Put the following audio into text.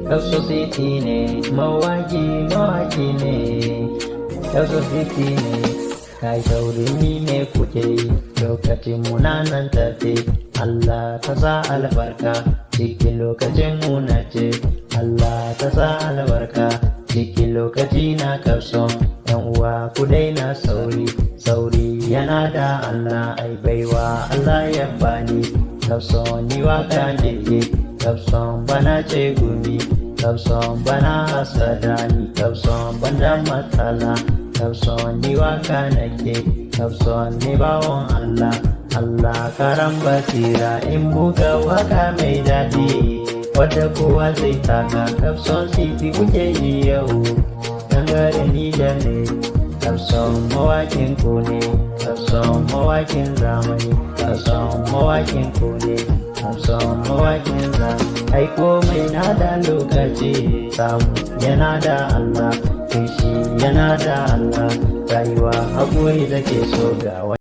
Kapso City ne, mawaki ne. Kapso City ne, kai sauri ni ne kuke yi, lokacin muna nan tafe. Allah ta sa albarka, cikin lokacin muna ce. Allah ta sa albarka, cikin lokaci na Kapso. Yan uwa ku daina sauri, sauri yana da Allah ai baiwa Allah ya bani. Kapso ni waka nake, Kapso bana ce gumi, Kapso bana hasada ni, Kapso banda matsala, Kapso ni waka nake, Kapso ni bawon Allah. Allah karan basira in buga waka mai daɗi, wadda kowa zai taka. Kapso City kuke yi yau, dangare ni da ne. Kapso mawakin ku ne, Kapso mawakin zamani, Kapso mawakin ku ne, Kapso mawakin zamani. Ai komai na da lokaci, samu yana da Allah, kishi yana da Allah, rayuwa haƙuri da ke so ga